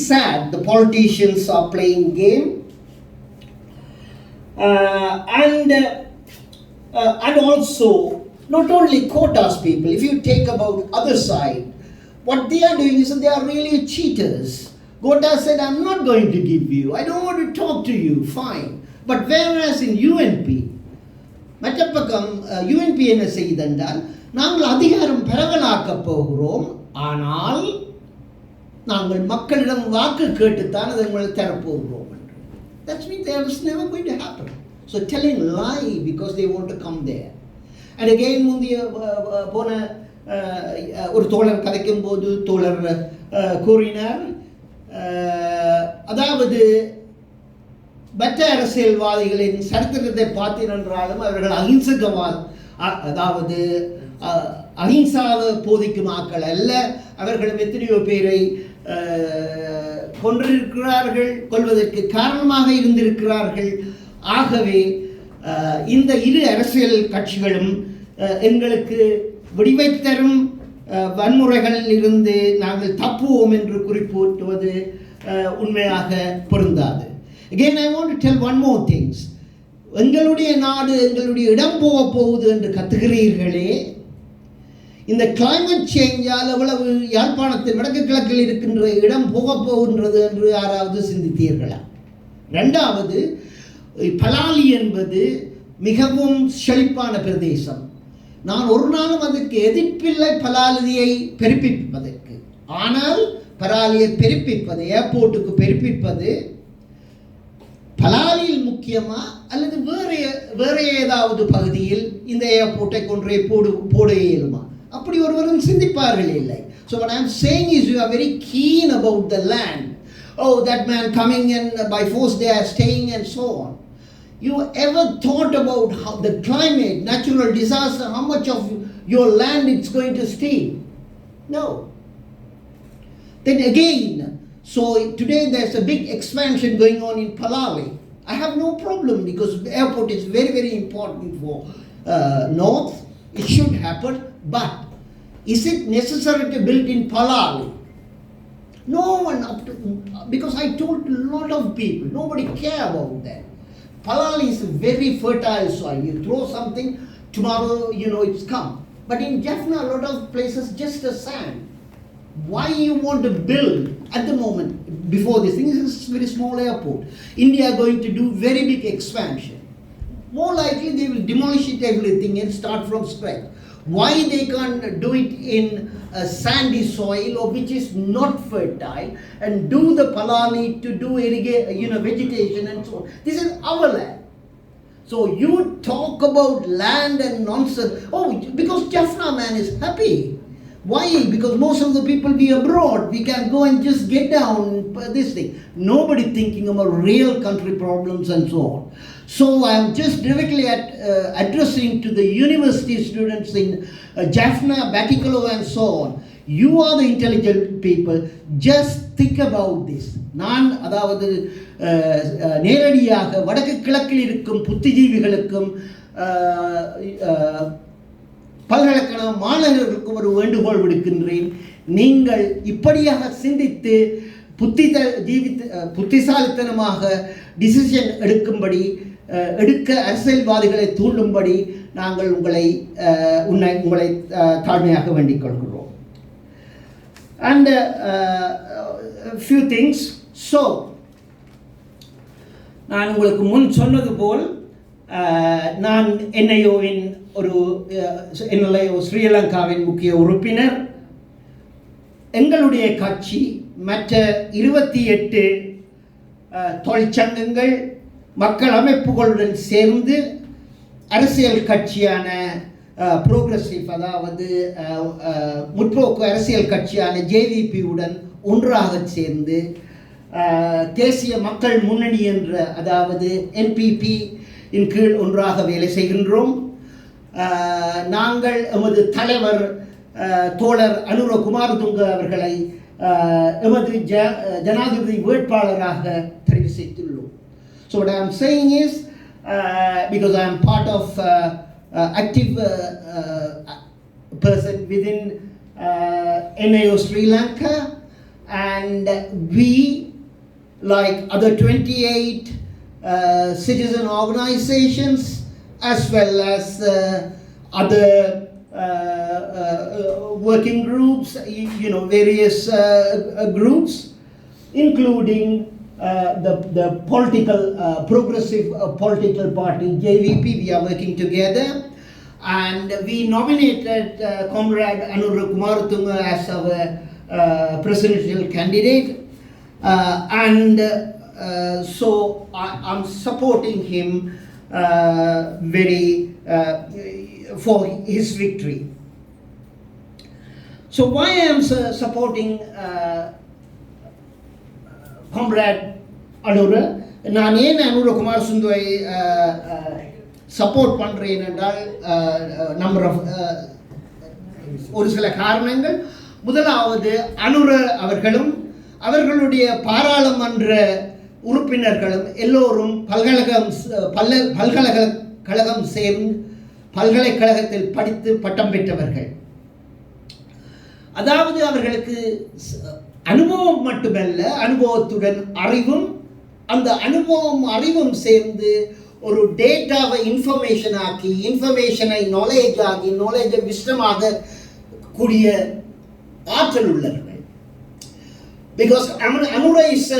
sad. The politicians are playing game, and also not only quotas people. If you take about other side, what they are doing is they are really cheaters. Quota said, I'm not going to give you, I don't want to talk to you, fine. But whereas in UNP, மற்ற பக்கம் UNP என்ன செய்தென்றால், நாங்கள் அதிகாரம் பரவலாக்க போகிறோம், ஆனால் நாங்கள் மக்களிடம் வாக்கு கேட்டுத்தான் அதை உங்களுக்கு தரப்போகிறோம் என்று. That means that was never going to happen. So telling lie because they want to come there. And again, முந்தைய போன ஒரு தோழர் கதைக்கும் போது தோழர் கூறினார், அதாவது மற்ற அரசியல்வாதிகளின் சரித்திரத்தை பார்த்தீர்கள் அவர்கள் அதாவது அஹிம்சாவை போதிக்கும் ஆக்கள் அல்ல. அவர்களும் எத்தனையோ பேரை கொன்றிருக்கிறார்கள், கொல்வதற்கு காரணமாக இருந்திருக்கிறார்கள். ஆகவே இந்த இரு அரசியல் கட்சிகளும் எங்களுக்கு விடிவை தரும் வன்முறைகளில் இருந்து நாங்கள் தப்புவோம் என்று குறிப்பிடுவது உண்மையாக பொருந்தாது. Again, I want to tell one more things. எங்களுடைய நாடு எங்களுடைய இடம் போகுது என்று கத்துகிறீர்களே, இந்த கிளைமேட் சேஞ்சால் எவ்வளவு யாழ்ப்பாணத்தில் வடக்கு கிழக்கில் இருக்கின்ற இடம் போகின்றது என்று யாராவது சிந்தித்தீர்களா? ரெண்டாவது, பலாலி என்பது மிகவும் செழிப்பான பிரதேசம். நான் ஒரு நாளும் அதற்கு எதிர்ப்பில்லை பலாலியை பெருப்பிப்பதற்கு. ஆனால் பலாலியை பெருப்பிப்பது, ஏர்போர்ட்டுக்கு பெருப்பிப்பது பலாலியில் முக்கியமா அல்லது வேற ஏதாவது பகுதியில் இந்த ஏர்போர்ட்டை கொன்றே போட இயலுமா? அப்படி ஒருவரும் சிந்திப்பார்கள் இல்லை. So what I am saying is you are very keen about the land. Oh, that man coming in by force, they are staying and so on. You ever thought about how the climate, natural disaster, how much of your land it's going to steal? No. Then again, so today there's a big expansion going on in Palali. I have no problem because the airport is very, very important for North. It should happen. But is it necessary to build in Palali? No one because I told a lot of people, nobody care about that. Palali is a very fertile soil. You throw something, tomorrow, it's come. But in Jaffna, a lot of places, just a sand. Why you want to build at the moment, before this thing, is a very small airport. India are going to do very big expansion. More likely, they will demolish everything and start from scratch. Why they can't do it in a sandy soil or which is not fertile and do the Palali to do vegetation and so on? This is our land. So you talk about land and nonsense. Oh, because Jaffna man is happy. Why? Because most of the people be abroad. We can go and just get down this thing. Nobody thinking about real country problems and so on. So I am just directly addressing to the university students in Jaffna, Batikalo and so on. You are the intelligent people. Just think about this. நான் அதாவது நேரடியாக வடக்கு கிழக்கில் இருக்கும் புத்திஜீவிகளுக்கும் பல்கலைக்கழக மாணவர்களுக்கும் ஒரு வேண்டுகோள் விடுக்கின்றேன். நீங்கள் இப்படியாக சிந்தித்து புத்திசாலித்தனமாக டிசிஷன் எடுக்க அரசியல்வாதிகளை தூண்டும்படி நாங்கள் உங்களை தாழ்மையாக வேண்டிக் கொள்கிறோம். And few things. So நான் உங்களுக்கு முன் சொன்னது போல் நான் NIO-வின் ஸ்ரீலங்காவின் முக்கிய உறுப்பினர். எங்களுடைய கட்சி மற்ற 28 தொழிற்சங்கங்கள் மக்கள் அமைப்புகளுடன் சேர்ந்து அரசியல் கட்சியான புரோகிரசிவ், அதாவது முற்போக்கு அரசியல் கட்சியான JVP-உடன் ஒன்றாக சேர்ந்து தேசிய மக்கள் முன்னணி என்ற, அதாவது NPP இன் கீழ் ஒன்றாக வேலை செய்கின்றோம். நாங்கள் எமது தலைவர் தோழர் அனுர குமாரதுங்க அவர்களை எமது ஜனாதிபதி வேட்பாளராக தெரிவு செய்துள்ளோம். So what I am saying is, because I am part of active person within NIO Sri Lanka, and we, like other 28 citizen organizations, as well as other working groups, various groups, including the political, progressive political party, JVP. We are working together, and we nominated Comrade Anura Kumaratunga as our presidential candidate, and so I'm supporting him for his victory. So why I am supporting Comrade Anura? நான் ஏன் Anura குமாரசுந்துவை support பண்ணுறேன் என்றால் number of ஒரு சில காரணங்கள். முதலாவது, அனுர அவர்களும் அவர்களுடைய பாராளுமன்ற உறுப்பினர்களும் எல்லோரும் பல்கலைக்கழகம் சேர்ந்து பல்கலைக்கழகத்தில் படித்து பட்டம் பெற்றவர்கள். அதாவது அவர்களுக்கு அனுபவம் மட்டுமல்ல, அனுபவத்துடன் அறிவும், அந்த அறிவும் சேர்ந்து ஒரு டேட்டாவை இன்ஃபர்மேஷன் ஆக்கி, இன்ஃபர்மேஷனை நாலேஜ் ஆகி, நாலேஜை விஸ்டமாக கூடிய ஆற்றல் உள்ளவர்கள். Because Anura is a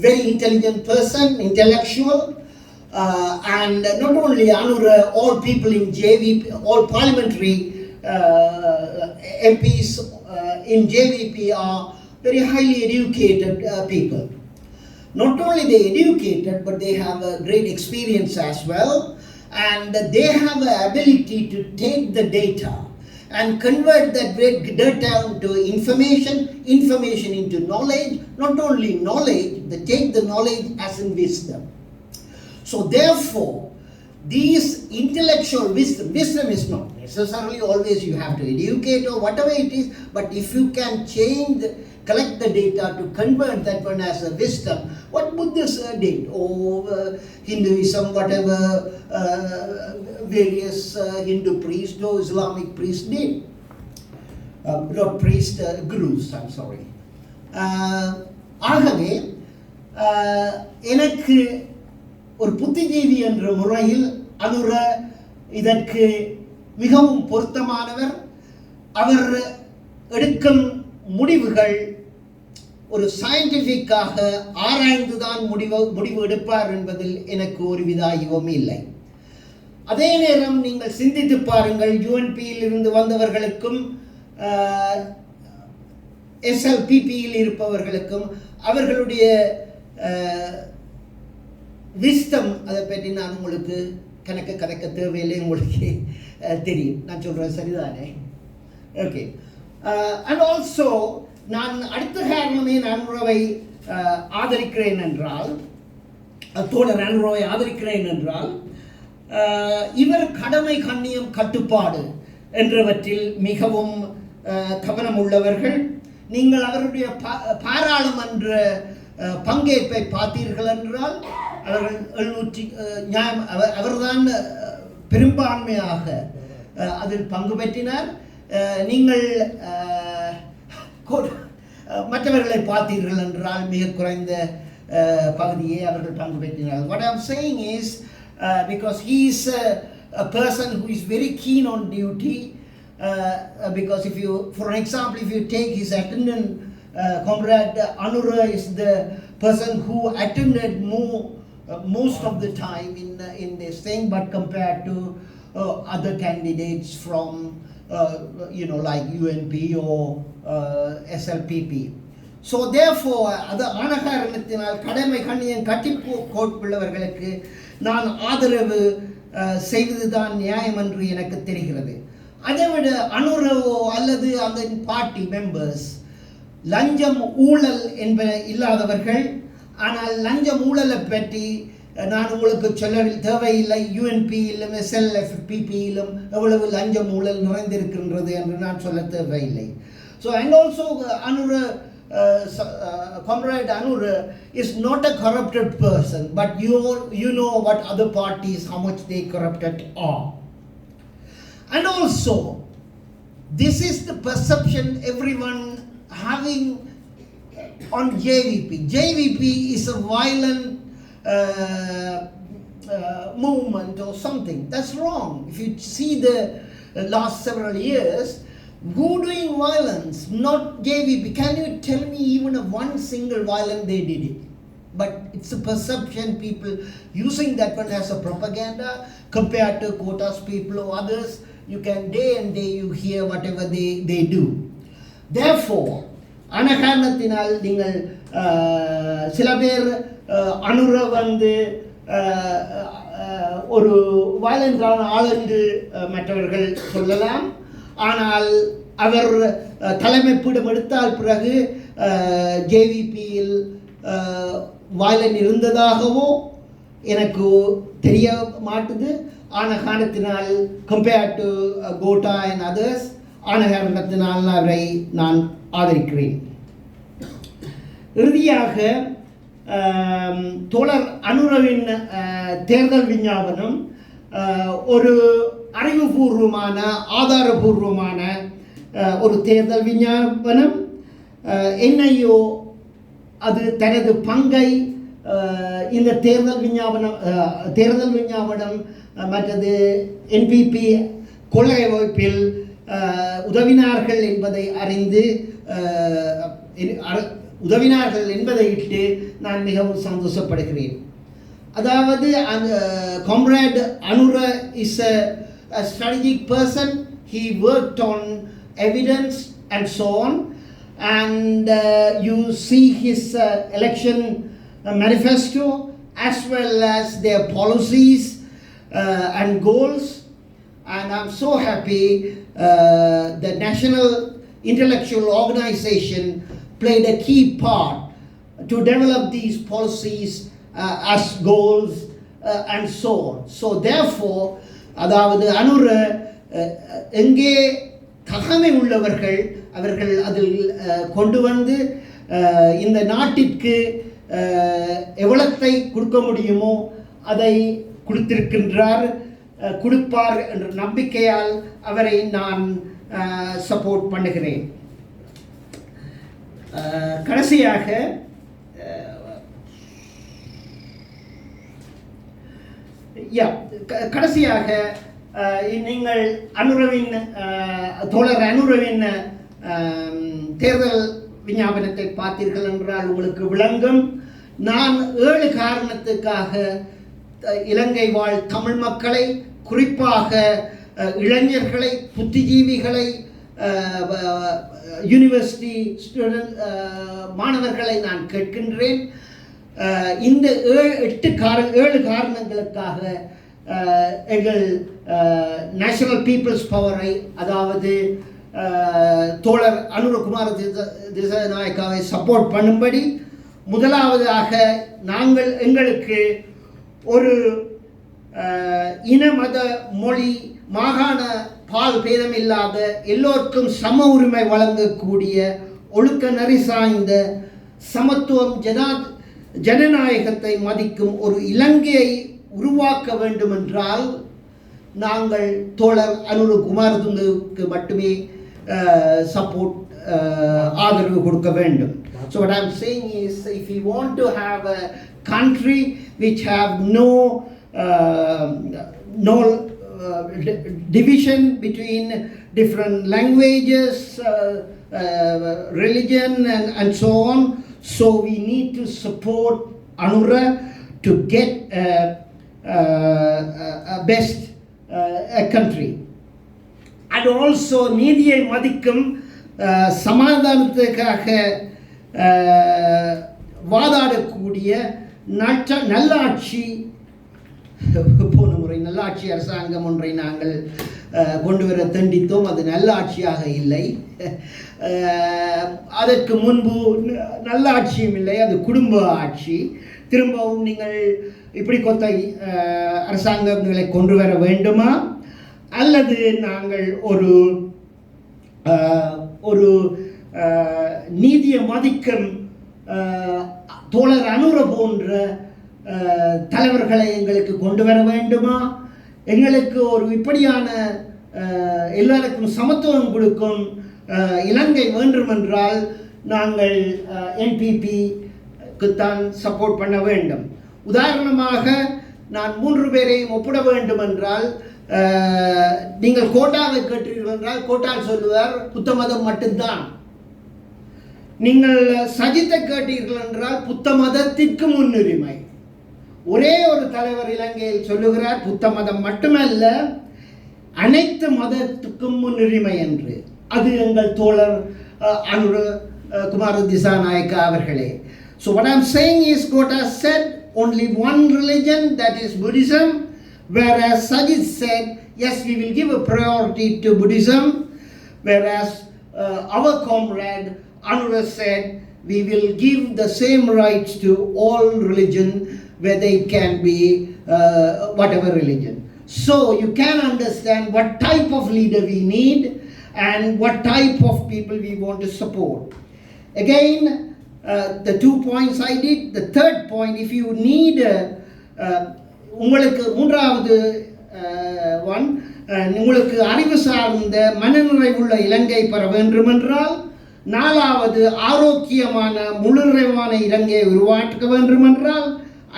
very intelligent person, intellectual, and not only Anura, all people in JVP, all parliamentary MPs in JVP are very highly educated people. Not only they educated, but they have a great experience as well, and they have the ability to take the data and convert that data into information into knowledge. Not only knowledge, they take the knowledge as in wisdom. So therefore, these intellectual wisdom is not necessarily always you have to educate or whatever it is, but if you can collect the data to convert that one as a wisdom, what Buddhists did, or Hinduism, whatever various Hindu priests or Islamic priests did. Not priests, gurus, I'm sorry. ஆகவே எனக்கு ஒரு புத்திஜீவி என்ற முறையில் அனுர இதற்கு மிகவும் பொருத்தமானவர். அவர் எடுக்கும் முடிவுகள் ஒரு சயின்டிஃபிக்காக ஆராய்ந்துதான் முடிவு எடுப்பார் என்பதில் எனக்கு ஒருவித ஐயமும் இல்லை. அதே நேரம் நீங்கள் சிந்தித்து பாருங்கள், யூஎன்பியில் இருந்து வந்தவர்களுக்கும் எஸ்எல்பிபியில் இருப்பவர்களுக்கும் அவர்களுடைய விஸ்டம், அதை பற்றி நான் உங்களுக்கு கதைக்க தேவையில்லை, உங்களுக்கு தெரியும். நான் சொல்கிறேன் சரிதானே? ஓகே. அண்ட் ஆல்சோ நான் அடுத்த காரணமே அனுராவை ஆதரிக்கிறேன் என்றால், தோழர் அனுராவை ஆதரிக்கிறேன் என்றால், இவர் கடமை, கண்ணியம், கட்டுப்பாடு என்றவற்றில் மிகவும் கவனம் உள்ளவர்கள். நீங்கள் அவருடைய பாராளுமன்ற பங்கேற்பை பார்த்தீர்கள் என்றால் அவர்தான் பெரும்பான்மையாக அதில் பங்கு பெற்றினார். நீங்கள் மற்றவர்களை பார்த்தீர்கள் என்றால் மிக குறைந்த பகுதியை அவர்கள் பங்கு பெற்றினார். What I am saying is because he is a person who is very keen on duty, because if you, for example, if you take his attendance, Comrade Anura is the person who attended most of the time in this thing, but compared to other candidates from like UNP or SLPP. So therefore, அது ஆனகாரணத்தினால் கடமை, கண்ணியம், கட்டிக்கொள்பவர்களுக்கு நான் ஆதரவு செய்வதுதான் நியாயம் என்று எனக்கு தெரிகிறது. அதைவிட அனுரவோ அல்லது அந்த பார்ட்டி மெம்பர்ஸ் லஞ்சம், ஊழல் என்பன இல்லாதவர்கள். ஆனால் லஞ்சம், ஊழலை பற்றி நான் உங்களுக்கு சொல்ல தேவையில்லை. யூஎன்பியிலும் எஸ்எல்எஃபிபியிலும் எவ்வளவு லஞ்சம், ஊழல் நிறைந்திருக்கின்றது என்று நான் சொல்ல தேவையில்லை. So and also Anura, Comrade Anura is not a corrupted person, but you know what other parties, how much they corrupted are. And also, this is the perception everyone having on JVP. JVP is a violent movement or something. That's wrong. If you see the last several years, who doing violence? Not JVP. Can you tell me even of one single violence they did it? But it's a perception, people using that one as a propaganda compared to quotas people or others. You can day and day you hear whatever they do. Therefore, அனகாரணத்தினால் நீங்கள் சில பேர் அனுர வந்து ஒரு வயலன்றான ஆள் என்று மற்றவர்கள் சொல்லலாம். ஆனால் அவர் தலைமைப்பீடம் எடுத்தால் பிறகு ஜேவிபியில் வயலன் இருந்ததாகவோ எனக்கு தெரிய மாட்டுது. ஆன காரணத்தினால் compared to quota and others, ஆன காரணத்தினால் அவரை நான் ஆதரிக்கிறேன். இறுதியாக தோழர் அனுரவின் தேர்தல் விஞ்ஞாபனம் ஒரு அறிவுபூர்வமான ஆதாரபூர்வமான ஒரு தேர்தல் விஞ்ஞாபனம். NIO அது தனது பங்கை இந்த தேர்தல் விஞ்ஞாபனம் மற்றது NPP கொள்கை வகுப்பில் உதவினார்கள் என்பதை அறிந்து உதவினார்கள் என்பதை இட்டு நான் மிகவும் சந்தோஷப்படுகிறேன். அதாவது comrade Anura is a strategic person. He worked on evidence and so on, and you see his election manifesto as well as their policies and goals, and I'm so happy the National Intellectual Organization played a key part to develop these policies as goals and so on. So therefore, அதாவது அனுர எங்கே தகமை உள்ளவர்கள் அவர்கள் அதில் கொண்டு வந்து இந்த நாட்டிற்கு எவ்வளத்தை கொடுக்க முடியுமோ அதை கொடுத்திருக்கின்றார், கொடுப்பார் என்ற நம்பிக்கையால் அவரை நான் சப்போர்ட் பண்ணுகிறேன். கடைசியாக நீங்கள் தோழர் அனுரவின் தேர்தல் விஞ்ஞாபனத்தை பார்த்தீர்கள் என்றால் உங்களுக்கு விளங்கும். நான் 7 காரணத்துக்காக இலங்கை வாழ் தமிழ் மக்களை, குறிப்பாக இளைஞர்களை, புத்திஜீவிகளை, யூனிவர்சிட்டி ஸ்டூடெண்ட் மாணவர்களை நான் கேட்கின்றேன். இந்த 7 காரணங்களுக்காக எங்கள் நேஷனல் பீப்புள்ஸ் பவரை, அதாவது தோழர் அனுரகுமார திசாநாயக்காவை சப்போர்ட் பண்ணும்படி, முதலாவதாக நாங்கள் எங்களுக்கு ஒரு இன, மத, மொழி, மாகாண பால் பேதமில்லாத எல்லோருக்கும் சம உரிமை வழங்கக்கூடிய ஒழுக்க நெறி சாய்ந்த சமத்துவம், ஜனநாயகத்தை மதிக்கும் ஒரு இலங்கையை உருவாக்க வேண்டுமென்றால் நாங்கள் தோழர் அனுரகுமாரதுங்குக்கு மட்டுமே சப்போர்ட் ஆதரவு கொடுக்க வேண்டும். So what I'm saying is, if we want to have a country which have no division between different languages, religion and so on, so we need to support Anura to get a best a country. And also நீதியை மதிக்கும், சமாதானத்துக்காக வாதாடக்கூடிய நல்லாட்சி, போன முறை நல்லாட்சி அரசாங்கம் ஒன்றை நாங்கள் கொண்டு வர தண்டித்தோம். அது நல்லாட்சியாக இல்லை. அதற்கு முன்பு நல்லாட்சியும் இல்லை, அது குடும்ப ஆட்சி. திரும்பவும் நீங்கள் இப்படி கொத்த அரசாங்கங்களை கொண்டு வர வேண்டுமா, அல்லது நாங்கள் ஒரு நீதியை மதிக்கும் தோழர் அனுர போன்ற தலைவர்களை எங்களுக்கு கொண்டு வர வேண்டுமா? எங்களுக்கு ஒரு இப்படியான எல்லாருக்கும் சமத்துவம் கொடுக்கும் இலங்கை வேண்டுமென்றால் நாங்கள் என்பிபிக்குத்தான் சப்போர்ட் பண்ண வேண்டும். உதாரணமாக நான் 3 பேரையும் ஒப்பிட வேண்டும் என்றால், நீங்கள் கோட்டாவை கேட்டீர்கள் என்றால் கோட்டால் சொல்லுவார் புத்த மதம் மட்டும்தான். நீங்கள் சஜித்தை கேட்டீர்கள் என்றால் புத்த மதத்திற்கு முன்னுரிமை. ஒரே ஒரு தலைவர் இலங்கையில் சொல்லுகிறார் புத்த மதம் மட்டுமல்ல அனைத்து மதத்துக்கும் முன்னுரிமை என்று. அது எங்கள் தோழர் அனுர குமார திசாநாயக்கா அவர்களே. So what I'm saying is, Gota said only one religion, that is Buddhism, whereas Sajid said yes, we will give a priority to Buddhism, whereas our comrade Anura said we will give the same rights to all religion, where they can be whatever religion. So you can understand what type of leader we need and what type of people we want to support. Again, the 2 points I did. The third point, if you need உங்களுக்கு மூன்றாவது one, உங்களுக்கு அறிவு சார்ந்த மனநிறைவுள்ள இலங்கை பெற வேண்டுமென்றால், 4வது ஆரோக்கியமான முழுநிறைவான இலங்கையை உருவாக்க வேண்டுமென்றால்,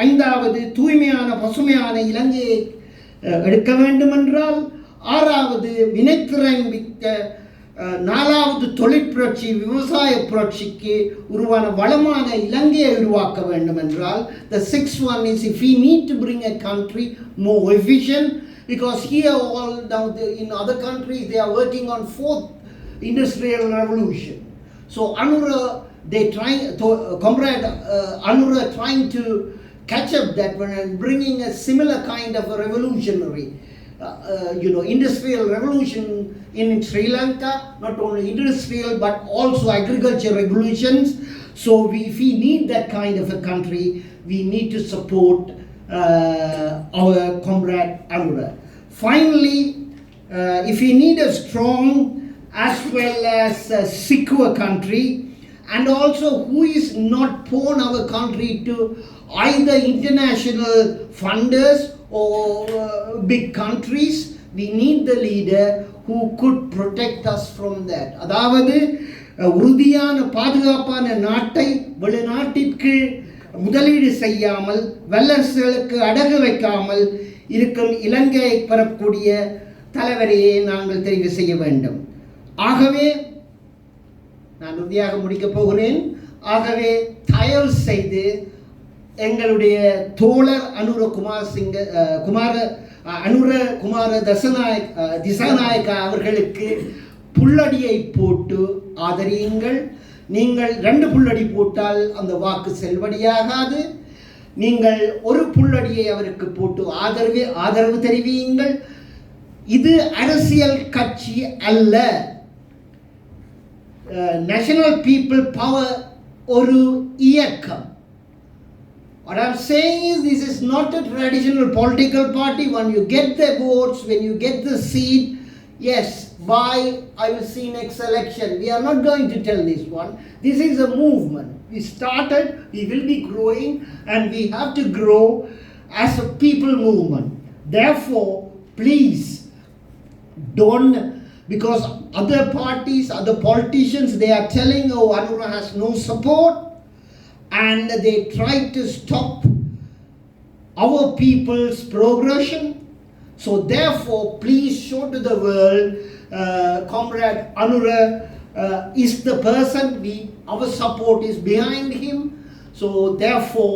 5வது தூய்மையான பசுமையான இலங்கையை எடுக்க வேண்டுமென்றால், 6வது வினைத்திறன் மிக்க 4வது தொழிற்புரட்சி விவசாய புரட்சிக்கு உருவான வளமான இலங்கையை உருவாக்க வேண்டும் என்றால், the 6th one is if we need to bring a country more efficient, because here all now in other countries they are working on 4th industrial revolution. So Anura, they trying to comrade Anura trying to catch up that one and bringing a similar kind of a revolutionary industrial revolution in Sri Lanka, not only industrial but also agriculture revolutions. So if we need that kind of a country, we need to support our comrade Anura. Finally, if we need a strong as well as a secure country, and also who is not pawn our country to either international funders or big countries, we need the leader who could protect us from that. அதாவது உறுதியான பாதுகாப்பான நாட்டை வெளிநாட்டிற்கு முதலீடு செய்யாமல் வல்லரசுகளுக்கு அடகு வைக்காமல் இருக்கும் இலங்கையை பெறக்கூடிய தலைவரையே நாங்கள் தெரிவு செய்ய வேண்டும். ஆகவே நான் உறுதியாக முடிக்கப் போகிறேன். ஆகவே தயவு செய்து எங்களுடைய தோழர் அனுர குமார திசாநாயக்கா அவர்களுக்கு புல்லடியை போட்டு ஆதரியுங்கள். நீங்கள் 2 புல்லடி போட்டால் அந்த வாக்கு செல்வடியாகாது. நீங்கள் ஒரு புல்லடியை அவருக்கு போட்டு ஆதரவு தெரிவியுங்கள். இது அரசியல் கட்சி அல்ல, நேஷனல் பீப்புள் பவர் ஒரு இயக்கம். What I'm saying is, this is not a traditional political party. When you get the votes, when you get the seat, yes, I will see next election. We are not going to tell this one. This is a movement. We started, we will be growing, and we have to grow as a people movement. Therefore, please don't, because other parties, other politicians, they are telling, oh, Anura has no support, and they try to stop our people's progression. So therefore, please show to the world, Comrade Anura is the person, our support is behind him. So therefore,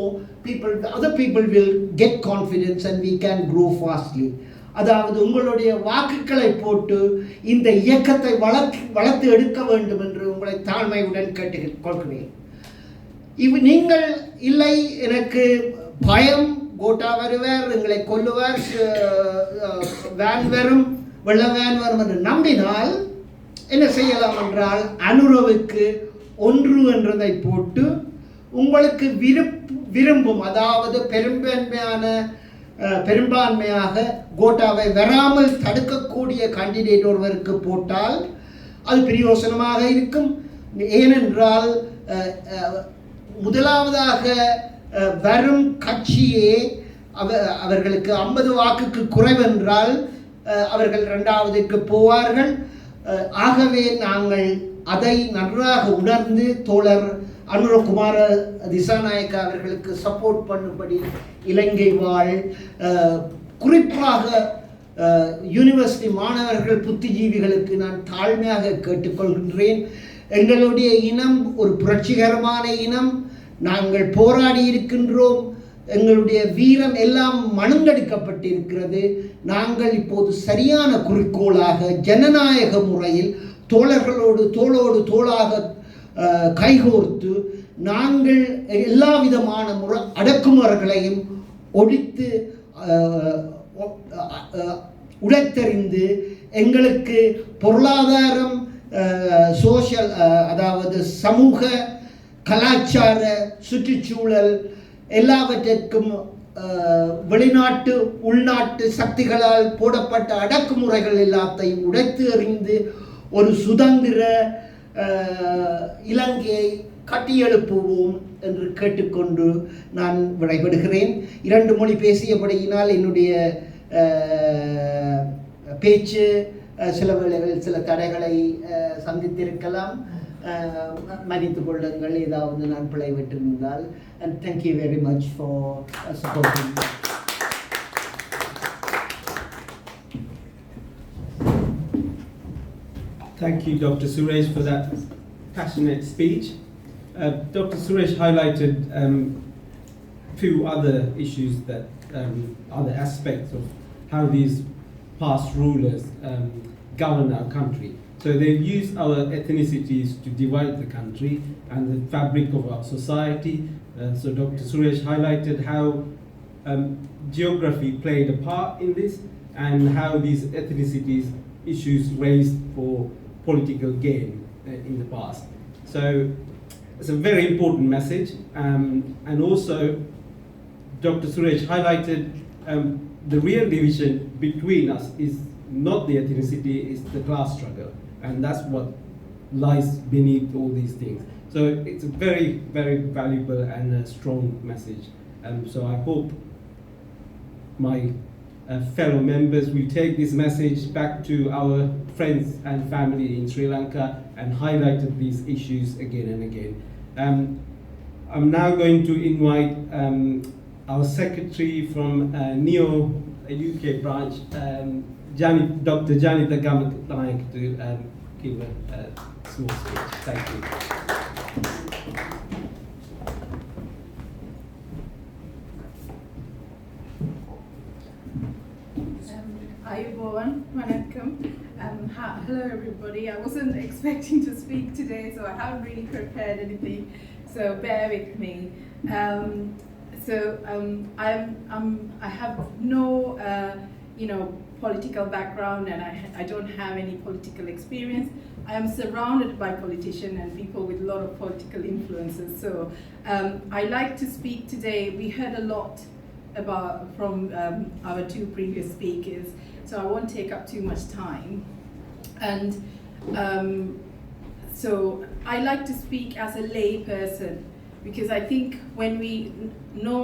other people will get confidence and we can grow fastly. அதாவது உங்களுடைய வாக்குகளை போட்டு இந்த இயக்கத்தை வளர்த்து எடுக்க வேண்டும் என்று உங்களை தாழ்மையுடன் கேட்டுக்கொள்கிறேன். நீங்கள் இல்லை, எனக்கு பயம், கோட்டா வருவார், எங்களை கொல்லுவார், வேன் வரும், வெள்ள வேன் வரும் என்று நம்பினால் என்ன செய்யலாம் என்றால், அனுரவுக்கு 1 என்றதை போட்டு உங்களுக்கு விரும்பும், அதாவது பெரும்பான்மையாக கோட்டாவை வராமல் தடுக்கக்கூடிய கேண்டிடேட் ஒருவருக்கு போட்டால் அது பிரயோசனமாக இருக்கும். ஏனென்றால் முதலாவதாக வரும் கட்சியே அவர்களுக்கு 50 வாக்குக்கு குறைவென்றால் அவர்கள் 2வதுக்கு போவார்கள். ஆகவே நாங்கள் அதை நன்றாக உணர்ந்து தோழர் அனுரகுமார திசாநாயக்கா அவர்களுக்கு சப்போர்ட் பண்ணும்படி இலங்கை வாழ் குறிப்பாக யூனிவர்சிட்டி மாணவர்கள் புத்திஜீவிகளுக்கு நான் தாழ்மையாக கேட்டுக்கொள்கின்றேன். எங்களுடைய இனம் ஒரு புரட்சிகரமான இனம். நாங்கள் போராடி இருக்கின்றோம். எங்களுடைய வீரம் எல்லாம் மணங்கெடுக்கப்பட்டிருக்கிறது. நாங்கள் இப்போது சரியான குறிக்கோளாக ஜனநாயக முறையில் தோழர்களோடு தோளோடு தோளாக கைகோர்த்து நாங்கள் எல்லா விதமான அடக்குமுறைகளையும் ஒழித்து உடைத்தறிந்து எங்களுக்கு பொருளாதாரம், சோஷியல், அதாவது சமூக, கலாச்சார, சுற்றுச்சூழல் எல்லாவற்றிற்கும் வெளிநாட்டு உள்நாட்டு சக்திகளால் போடப்பட்ட அடக்குமுறைகள் எல்லாத்தையும் உடைத்து எறிந்து ஒரு சுதந்திர இலங்கையை கட்டியெழுப்புவோம் என்று கேட்டுக்கொண்டு நான் விடைபெறுகிறேன். 2 மொழி பேசியபடியினால் என்னுடைய பேச்சு சில வேளைகளில் சில தடைகளை சந்தித்திருக்கலாம். மன்னித்துக் கொள்ளுங்கள் ஏதாவது நான் பிழை விட்டிருந்தால். And thank you very much for supporting me. Thank you, Dr. Suresh, for that passionate speech. Dr. Suresh highlighted few other issues that other aspects of how these past rulers govern our country. So they've used our ethnicities to divide the country and the fabric of our society. So Dr. Suresh highlighted how geography played a part in this and how these ethnicities issues raised for political gain in the past. So it's a very important message. And also Dr. Suresh highlighted the real division between us is not the ethnicity, it's the class struggle. And that's what lies beneath all these things. So it's a very, very valuable and a strong message. So I hope my fellow members will take this message back to our friends and family in Sri Lanka and highlighted these issues again and again. I'm now going to invite our secretary from NEO UK branch, Dr. Janita Gamak to give a small speech. Thank you. Ayubowan, Manakam. Hello everybody. I wasn't expecting to speak today, so I haven't really prepared anything, so bear with me. I have no political background, and I don't have any political experience. I am surrounded by politicians and people with a lot of political influences. So I like to speak today. We heard a lot from our 2 previous speakers, so I won't take up too much time. And so I like to speak as a lay person, because I think when we know